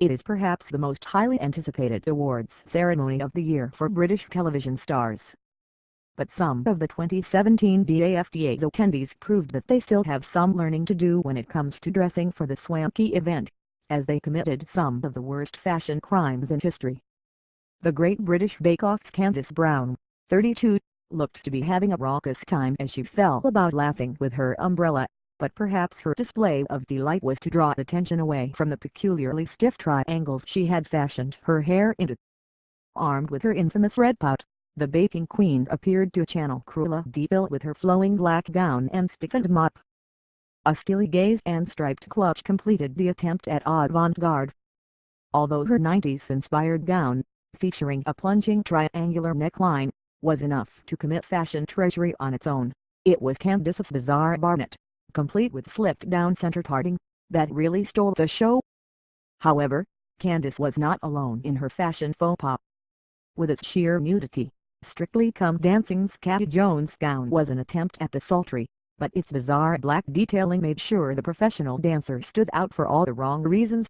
It is perhaps the most highly anticipated awards ceremony of the year for British television stars. But some of the 2017 BAFTA's attendees proved that they still have some learning to do when it comes to dressing for the swanky event, as they committed some of the worst fashion crimes in history. The Great British Bake Off's Candice Brown, 32, looked to be having a raucous time as she fell about laughing with her umbrella, but perhaps her display of delight was to draw attention away from the peculiarly stiff triangles she had fashioned her hair into. Armed with her infamous red pout, the baking queen appeared to channel Cruella de Vil with her flowing black gown and stiffened mop. A steely gaze and striped clutch completed the attempt at avant-garde. Although her 90s-inspired gown, featuring a plunging triangular neckline, was enough to commit fashion treasury on its own, it was Candice's bizarre barnet, complete with slicked-down center parting, that really stole the show. However, Candice was not alone in her fashion faux pas. With its sheer nudity, Strictly Come Dancing's Cathy Jones gown was an attempt at the sultry, but its bizarre black detailing made sure the professional dancer stood out for all the wrong reasons.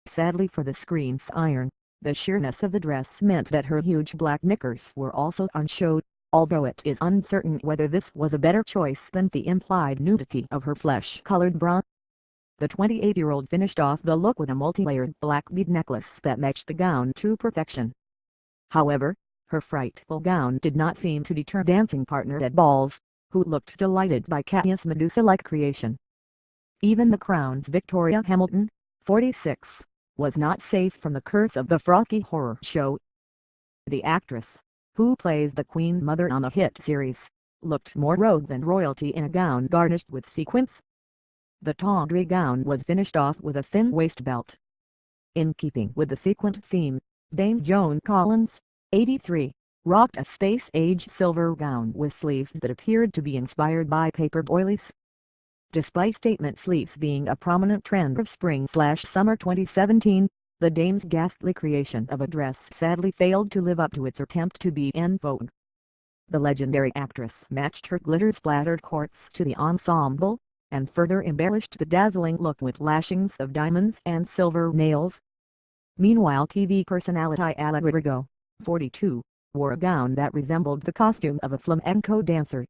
Sadly for the screen's iron, the sheerness of the dress meant that her huge black knickers were also on show, although it is uncertain whether this was a better choice than the implied nudity of her flesh-colored bra. The 28-year-old finished off the look with a multi-layered black bead necklace that matched the gown to perfection. However, her frightful gown did not seem to deter dancing partner at balls, who looked delighted by Cathy's Medusa-like creation. Even the Crown's Victoria Hamilton, 46, was not safe from the curse of the frothy horror show. The actress, who plays the Queen Mother on the hit series, looked more rogue than royalty in a gown garnished with sequins. The tawdry gown was finished off with a thin waist belt. In keeping with the sequined theme, Dame Joan Collins, 83, rocked a space-age silver gown with sleeves that appeared to be inspired by paper doilies. Despite statement sleeves being a prominent trend of spring/summer 2017, the dame's ghastly creation of a dress sadly failed to live up to its attempt to be en vogue. The legendary actress matched her glitter-splattered corsets to the ensemble, and further embellished the dazzling look with lashings of diamonds and silver nails. Meanwhile, TV personality Allegra Rigo, 42, wore a gown that resembled the costume of a flamenco dancer.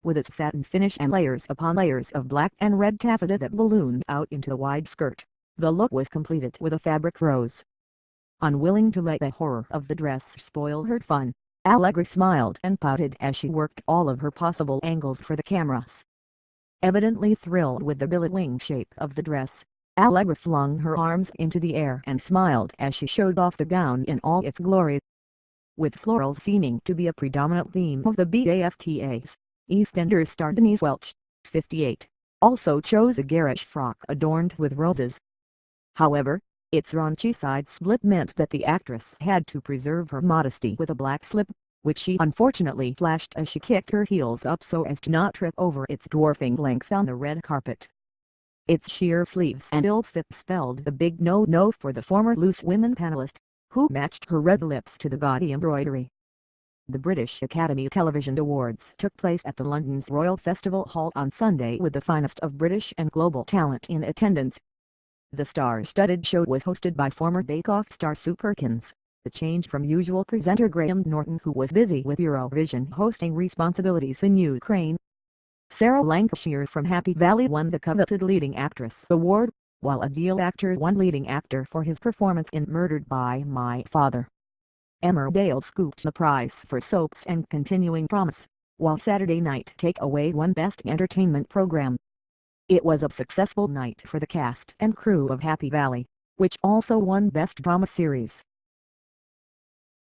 With its satin finish and layers upon layers of black and red taffeta that ballooned out into a wide skirt, the look was completed with a fabric rose. Unwilling to let the horror of the dress spoil her fun, Allegra smiled and pouted as she worked all of her possible angles for the cameras. Evidently thrilled with the billet wing shape of the dress, Allegra flung her arms into the air and smiled as she showed off the gown in all its glory. With florals seeming to be a predominant theme of the BAFTAs, EastEnders star Denise Welch, 58, also chose a garish frock adorned with roses. However, its raunchy side split meant that the actress had to preserve her modesty with a black slip, which she unfortunately flashed as she kicked her heels up so as to not trip over its dwarfing length on the red carpet. Its sheer sleeves and ill fit spelled the big no-no for the former Loose Women panelist, who matched her red lips to the gaudy embroidery. The British Academy Television Awards took place at the London's Royal Festival Hall on Sunday with the finest of British and global talent in attendance. The star-studded show was hosted by former Bake Off star Sue Perkins, the change from usual presenter Graham Norton, who was busy with Eurovision hosting responsibilities in Ukraine. Sarah Lancashire from Happy Valley won the coveted Leading Actress award, while Adil Akhtar won Leading Actor for his performance in Murdered by My Father. Emmerdale scooped the prize for Soaps and Continuing Promise, while Saturday Night Takeaway won Best Entertainment Program. It was a successful night for the cast and crew of Happy Valley, which also won Best Drama Series.